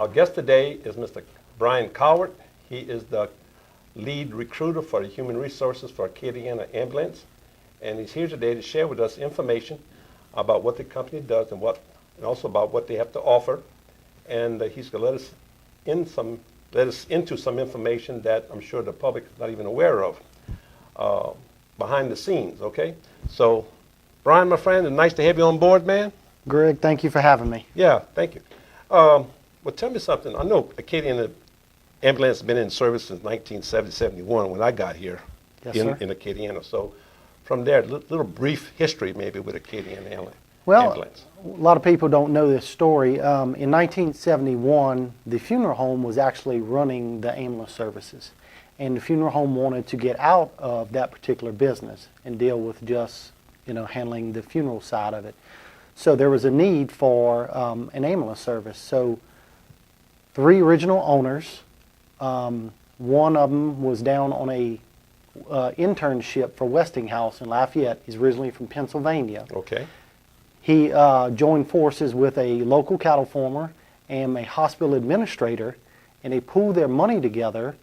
Our guest today is Mr. Brian Cowart. He is the lead recruiter for the human resources for Acadian Ambulance, and he's here today to share with us information about what the company does and also about what they have to offer. And he's going to let us into some information that I'm sure the public is not even aware of behind the scenes. Okay, so Brian, my friend, it's nice to have you on board, man. Greg, thank you for having me. Yeah, thank you. Well, tell me something. I know Acadian Ambulance has been in service since 1970-71 when I got here in Acadiana. So from there, a little brief history maybe with Acadian Ambulance. Well, a lot of people don't know this story. In 1971, the funeral home was actually running the ambulance services. And the funeral home wanted to get out of that particular business and deal with just, handling the funeral side of it. So there was a need for an ambulance service. So 3 original owners, one of them was down on a internship for Westinghouse in Lafayette. He's originally from Pennsylvania. Okay. He joined forces with a local cattle farmer and a hospital administrator, and they pooled their money together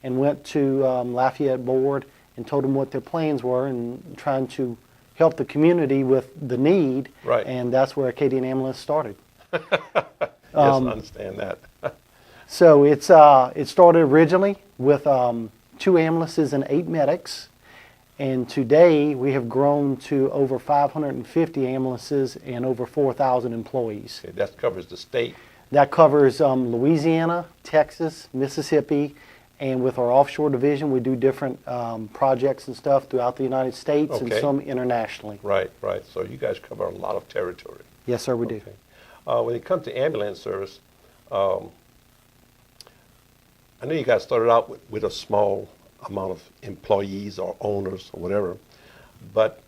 and went to Lafayette Board and told them what their plans were and trying to help the community with the need. Right. And that's where Acadian Ambulance started. Yes, I understand that. So it started originally with 2 ambulances and 8 medics. And today we have grown to over 550 ambulances and over 4,000 employees. Okay, that covers the state. That covers Louisiana, Texas, Mississippi, and with our offshore division we do different projects and stuff throughout the United States and some internationally. Right, right. So you guys cover a lot of territory. Yes, sir, we do. When it comes to ambulance service, I know you guys started out with a small amount of employees or owners or whatever, but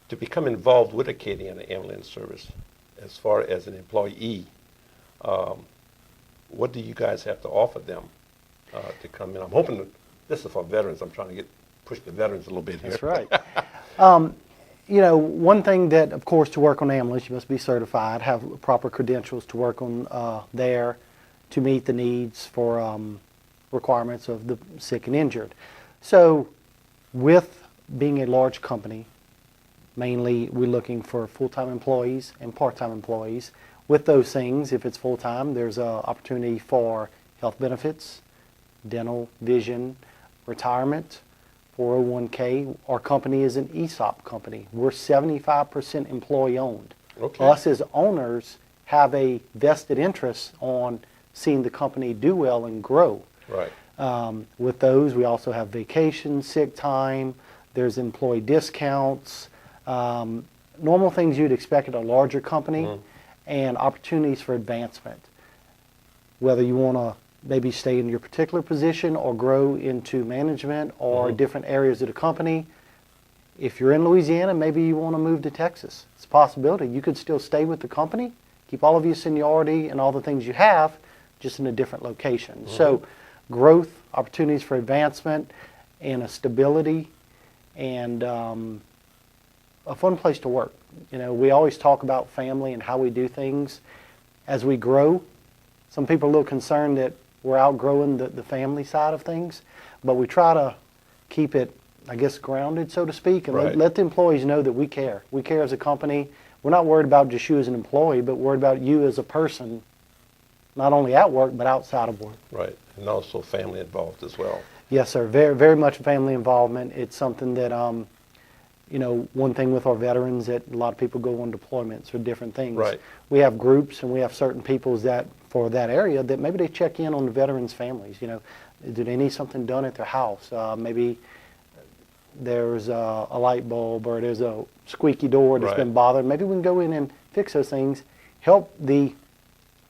to become involved with Acadian Ambulance Service as far as an employee, what do you guys have to offer them to come in? I'm hoping that this is for veterans. I'm trying to push the veterans a little bit here. That's right. One thing that, of course, to work on ambulance, you must be certified, have proper credentials to work on there to meet the needs for requirements of the sick and injured. So with being a large company, mainly we're looking for full-time employees and part-time employees. With those things, if it's full-time, there's an opportunity for health benefits, dental, vision, retirement, 401k. Our company is an ESOP company. We're 75% employee-owned. Okay. Us as owners have a vested interest on seeing the company do well and grow. Right. With those, we also have vacation, sick time, there's employee discounts, normal things you'd expect at a larger company, and opportunities for advancement. Whether you want to maybe stay in your particular position or grow into management or different areas of the company. If you're in Louisiana, maybe you want to move to Texas. It's a possibility. You could still stay with the company, keep all of your seniority and all the things you have, just in a different location. So growth, opportunities for advancement, and a stability, and a fun place to work. We always talk about family and how we do things. As we grow, some people are a little concerned that we're outgrowing the family side of things, but we try to keep it, I guess, grounded, so to speak, and let the employees know that we care. We care as a company. We're not worried about just you as an employee, but worried about you as a person, not only at work, but outside of work. Right, and also family involved as well. Yes, sir. Very, very much family involvement. It's something that, one thing with our veterans that a lot of people go on deployments or different things. Right. We have groups and we have certain people that, for that area, that maybe they check in on the veterans' families. Do they need something done at their house? Maybe there's a light bulb or there's a squeaky door that's been bothered. Maybe we can go in and fix those things, help the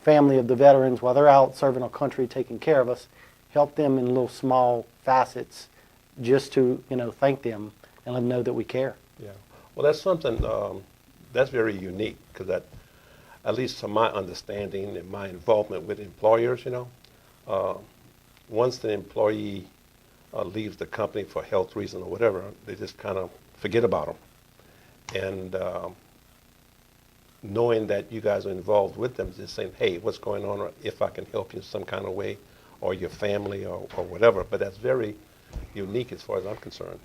family of the veterans while they're out serving our country, taking care of us, help them in little small facets just to, thank them and let them know that we care. Yeah. Well, that's something that's very unique because that, at least to my understanding and my involvement with employers, once the employee leaves the company for health reason or whatever, they just kind of forget about them. And knowing that you guys are involved with them, just saying, hey, what's going on, or if I can help you some kind of way, or your family, or whatever. But that's very unique as far as I'm concerned.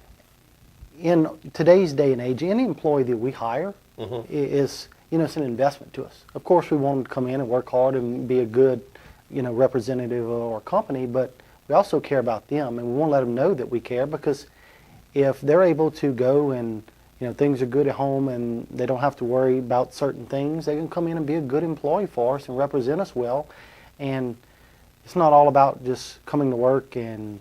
In today's day and age, any employee that we hire is, it's an investment to us. Of course, we want them to come in and work hard and be a good, representative of our company, but we also care about them, and we want to let them know that we care, because if they're able to go and, things are good at home and they don't have to worry about certain things, they can come in and be a good employee for us and represent us well. And it's not all about just coming to work and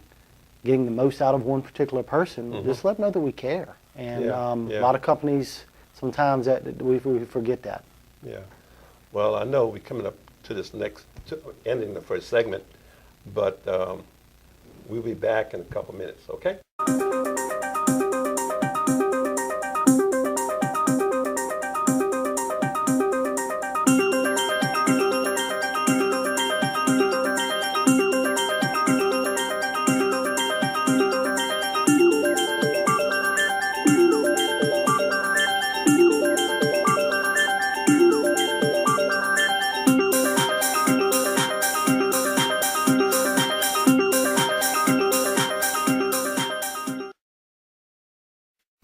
getting the most out of one particular person. Just let them know that we care. And a lot of companies, sometimes we forget that. Yeah. Well, I know we're coming up to this ending the first segment, but we'll be back in a couple minutes, okay?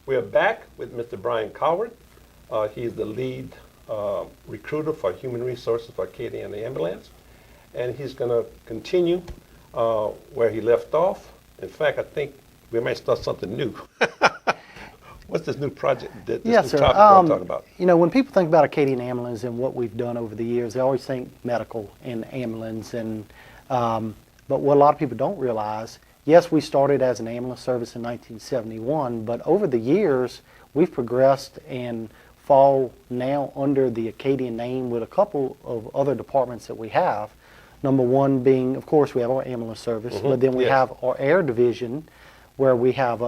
We are back with Mr. Brian Coward. He's the lead recruiter for human resources for Acadian Ambulance, and he's going to continue where he left off. In fact, I think we might start something new. What's this new project, this new topic we're going to talk about? When people think about Acadian Ambulance and what we've done over the years, they always think medical and ambulance, and but what a lot of people don't realize, yes, we started as an ambulance service in 1971, but over the years, we've progressed and fall now under the Acadian name with a couple of other departments that we have. Number one being, of course, we have our ambulance service, but then we have our air division, where we have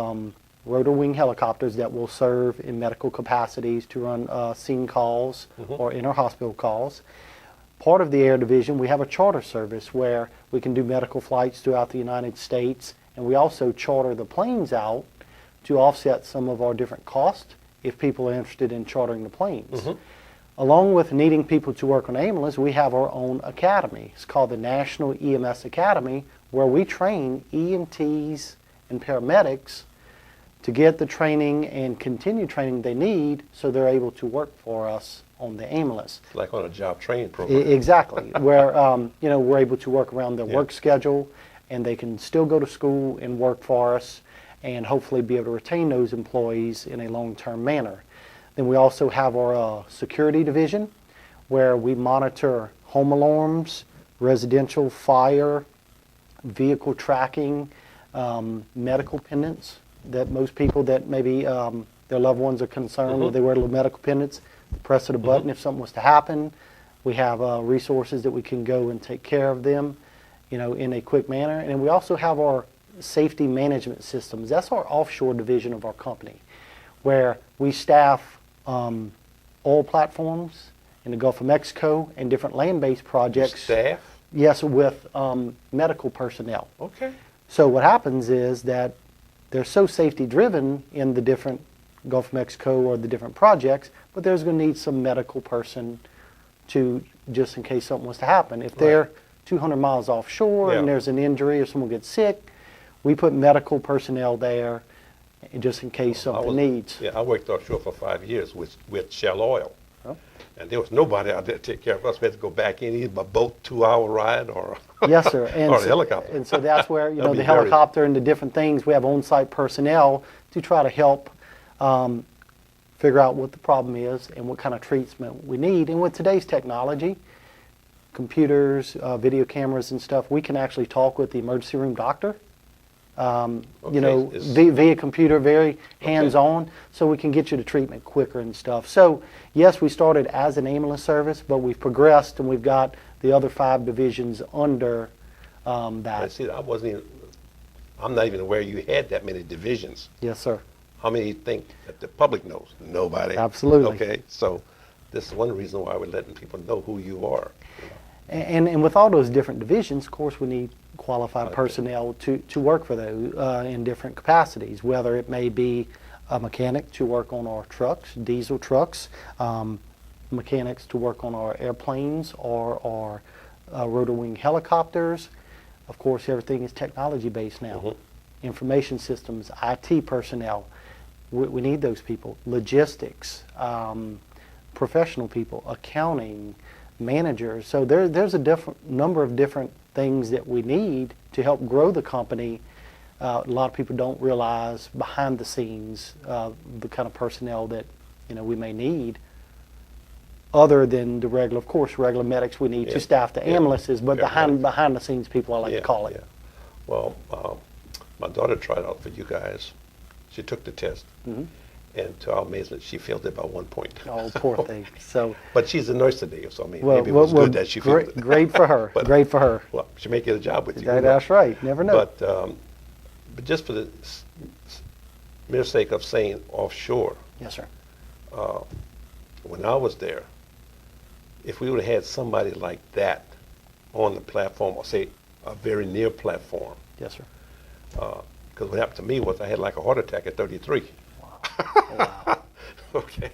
rotor wing helicopters that will serve in medical capacities to run scene calls or inter-hospital calls. Part of the air division, we have a charter service where we can do medical flights throughout the United States, and we also charter the planes out to offset some of our different costs if people are interested in chartering the planes. Along with needing people to work on ambulance, we have our own academy. It's called the National EMS Academy, where we train EMTs and paramedics to get the training and continued training they need so they're able to work for us on the ambulance. Like on a job training program. Exactly, where we're able to work around their work schedule, and they can still go to school and work for us, and hopefully be able to retain those employees in a long-term manner. Then we also have our security division, where we monitor home alarms, residential fire, vehicle tracking, medical pendants, that most people that maybe their loved ones are concerned with, they wear little medical pendants, press of the button if something was to happen. We have resources that we can go and take care of them, in a quick manner. And we also have our safety management systems. That's our offshore division of our company, where we staff oil platforms in the Gulf of Mexico and different land-based projects. Staff? Yes, with medical personnel. Okay. So what happens is that they're so safety driven in the different Gulf of Mexico or the different projects, but there's going to need some medical person to, just in case something was to happen. If they're 200 miles offshore and there's an injury or someone gets sick, we put medical personnel there just in case something needs. Yeah, I worked offshore for 5 years with Shell Oil. And there was nobody out there to take care of us. We had to go back in either by boat, 2-hour ride, or yes, sir. And or a helicopter. And so that's where the helicopter and the different things, we have on-site personnel to try to help figure out what the problem is and what kind of treatment we need. And with today's technology, computers, video cameras and stuff, we can actually talk with the emergency room doctor. Via computer, very hands-on, so we can get you to treatment quicker and stuff. So yes, we started as an ambulance service, but we've progressed and we've got the other 5 divisions under that. See, I'm not even aware you had that many divisions. Yes, sir. How many you think that the public knows? Nobody. Absolutely. Okay, so this is one reason why we're letting people know who you are. And with all those different divisions, of course, we need qualified personnel to work for those in different capacities, whether it may be a mechanic to work on our trucks, diesel trucks, mechanics to work on our airplanes or our rotor wing helicopters. Of course, everything is technology based now. Information systems, IT personnel, we need those people. Logistics, professional people, accounting, managers. So there's a different number of different things that we need to help grow the company. A lot of people don't realize behind the scenes the kind of personnel that we may need, other than the regular, of course, regular medics we need to staff the ambulances, but behind the scenes people, I like to call it. Yeah. Well, my daughter tried out for you guys. She took the test, and to our amazement, she failed it by 1 point. Oh, poor thing. So, but she's a nurse today, so I mean, maybe it was good that she failed it. Great for her. But, great for her. Well, she may get a job with you. That's right. Never know. But just for the mere sake of saying offshore, yes, sir. When I was there, if we would have had somebody like that on the platform, or say a very near platform, yes, sir. Because what happened to me was I had like a heart attack at 33. Wow. Wow. Okay.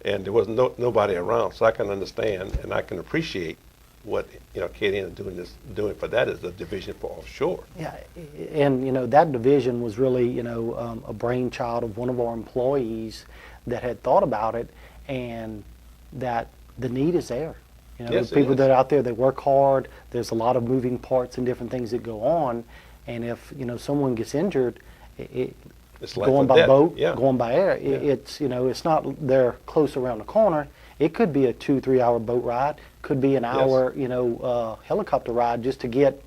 And there was nobody around, so I can understand and I can appreciate what Acadian is doing for that as a division for offshore. Yeah, and that division was really a brainchild of one of our employees that had thought about it, and that the need is there. Yes, the people that are out there, they work hard. There's a lot of moving parts and different things that go on, and if someone gets injured, It's going by boat, yeah. going by air, it's not there close around the corner. It could be a 2-3 hour boat ride, could be an hour, helicopter ride just to get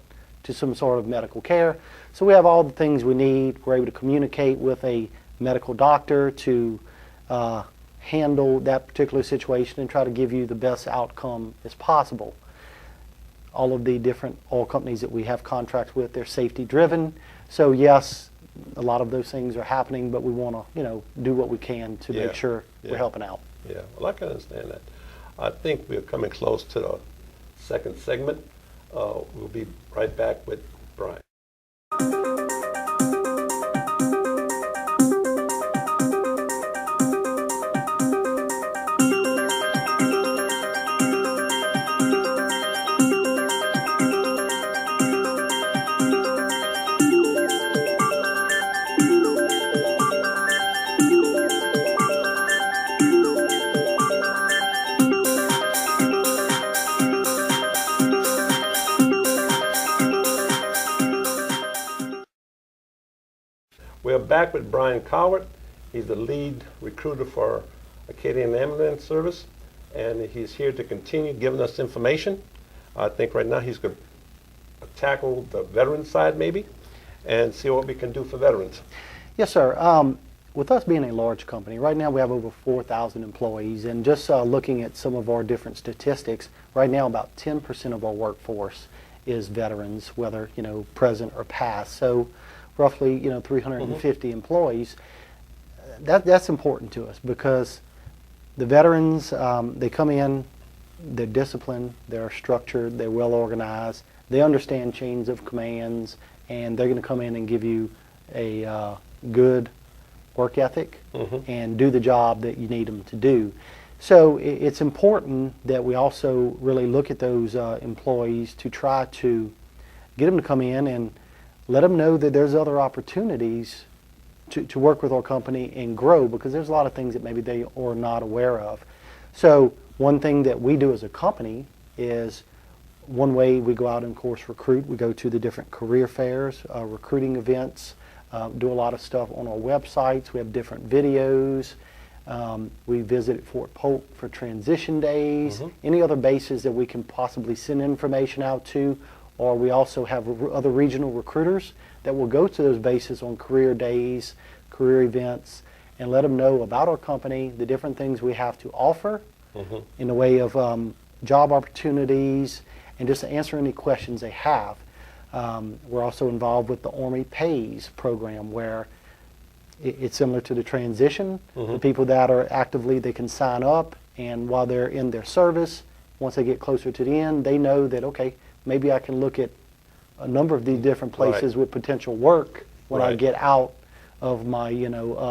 to some sort of medical care. So we have all the things we need. We're able to communicate with a medical doctor to handle that particular situation and try to give you the best outcome as possible. All of the different oil companies that we have contracts with, they're safety driven. So yes, a lot of those things are happening, but we want to, do what we can to make sure we're helping out. Yeah, well, I can understand that. I think we're coming close to the second segment. We'll be right back with Brian. We're back with Brian Cowart. He's the lead recruiter for Acadian Ambulance Service, and he's here to continue giving us information. I think right now he's going to tackle the veteran side maybe and see what we can do for veterans. Yes, sir. With us being a large company, right now we have over 4,000 employees, and just looking at some of our different statistics, right now about 10% of our workforce is veterans, whether present or past. So roughly 350 employees. That's important to us because the veterans, they come in, they're disciplined, they're structured, they're well organized, they understand chains of commands, and they're going to come in and give you a good work ethic and do the job that you need them to do. So it's important that we also really look at those employees to try to get them to come in and let them know that there's other opportunities to work with our company and grow, because there's a lot of things that maybe they are not aware of. So one thing that we do as a company is, one way we go out and, of course, recruit. We go to the different career fairs, recruiting events, do a lot of stuff on our websites. We have different videos. We visit Fort Polk for transition days, any other bases that we can possibly send information out to. Or we also have other regional recruiters that will go to those bases on career days, career events, and let them know about our company, the different things we have to offer in the way of job opportunities, and just to answer any questions they have. We're also involved with the Army Pays program, where it's similar to the transition. The people that are actively, they can sign up, and while they're in their service, once they get closer to the end, they know that, okay, maybe I can look at a number of these different places with potential work when I get out of my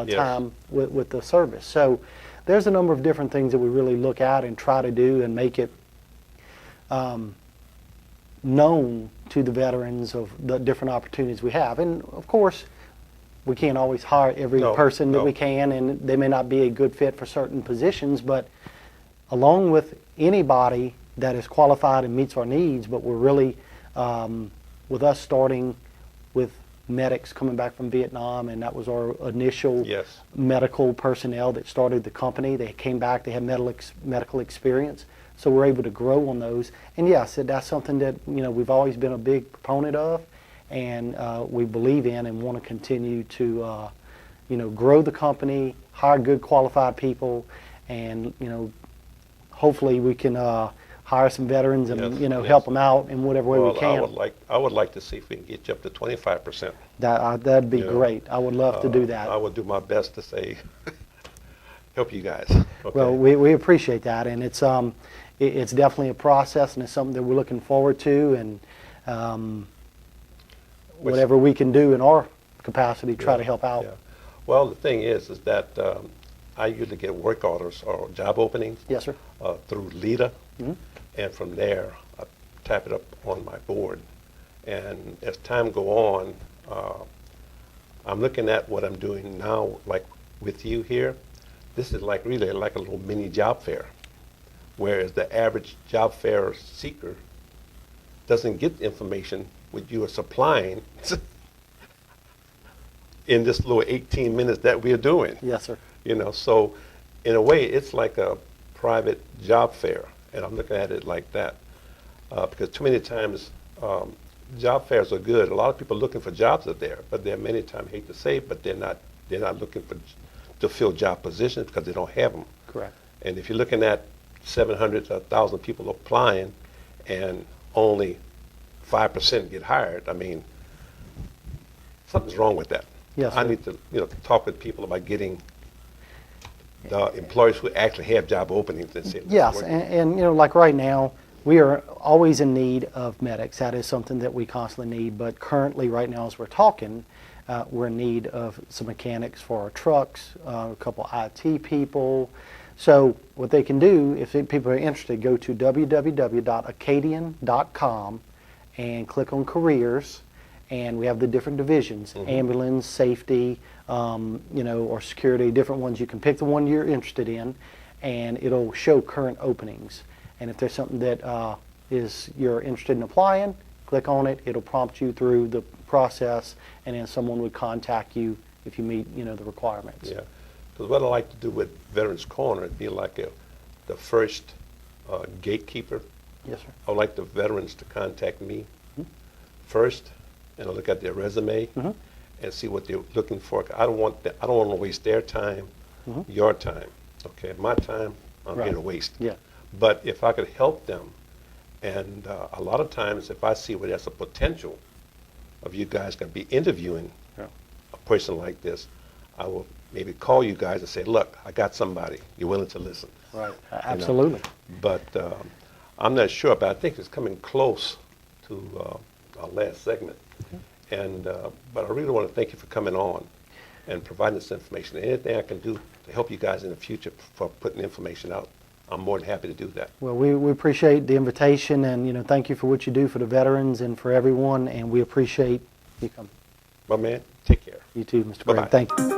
time with the service. So there's a number of different things that we really look at and try to do and make it known to the veterans of the different opportunities we have. And of course, we can't always hire every person that we can, and they may not be a good fit for certain positions, but along with anybody that is qualified and meets our needs, but we're really, with us starting with medics coming back from Vietnam, and that was our initial medical personnel that started the company. They came back, they had medical experience, so we're able to grow on those. And yes, that's something that we've always been a big proponent of, and we believe in and want to continue to grow the company, hire good qualified people, and hopefully we can hire some veterans and help them out in whatever way we can. I would like to see if we can get you up to 25%. That'd be great. I would love to do that. I would do my best to say help you guys. Okay. Well, we appreciate that, and it's definitely a process, and it's something that we're looking forward to, and whatever we can do in our capacity, try to help out. Yeah. Well, the thing is that I usually get work orders or job openings. Yes, sir. Through LEADA, and from there I type it up on my board. And as time go on, I'm looking at what I'm doing now, like with you here. This is like really like a little mini job fair, whereas the average job fair seeker doesn't get information what you are supplying in this little 18 minutes that we're doing. Yes, sir. So in a way, it's like a private job fair, and I'm looking at it like that, because too many times job fairs are good. A lot of people looking for jobs are there, but there are many times, I hate to say, but they're not looking to fill job positions because they don't have them. Correct. And if you're looking at 700 to 1,000 people applying, and only 5% get hired, I mean, something's wrong with that. Yes, I need to talk with people about getting the employers who actually have job openings and say, yes, and like right now, we are always in need of medics. That is something that we constantly need, but currently right now as we're talking, we're in need of some mechanics for our trucks, a couple IT people. So what they can do, if people are interested, go to www.acadian.com and click on careers, and we have the different divisions, ambulance, safety, or security, different ones. You can pick the one you're interested in, and it'll show current openings. And if there's something that you're interested in applying, click on it. It'll prompt you through the process, and then someone would contact you if you meet the requirements. Yeah, because what I like to do with Veterans Corner, it'd be like the first gatekeeper. Yes, sir. I would like the veterans to contact me first, and I'll look at their resume and see what they're looking for. I don't want to waste their time, your time. Okay, my time, I'm going to waste. Yeah. But if I could help them, and a lot of times if I see where there's a potential of you guys going to be interviewing a person like this, I will maybe call you guys and say, look, I got somebody. You're willing to listen. Right. Absolutely. But I'm not sure, but I think it's coming close to our last segment. And but I really want to thank you for coming on and providing this information. Anything I can do to help you guys in the future for putting information out, I'm more than happy to do that. Well, we appreciate the invitation, and thank you for what you do for the veterans and for everyone, and we appreciate you coming. My man, take care. You too, Mr. Bye-bye. Gregg. Thank you.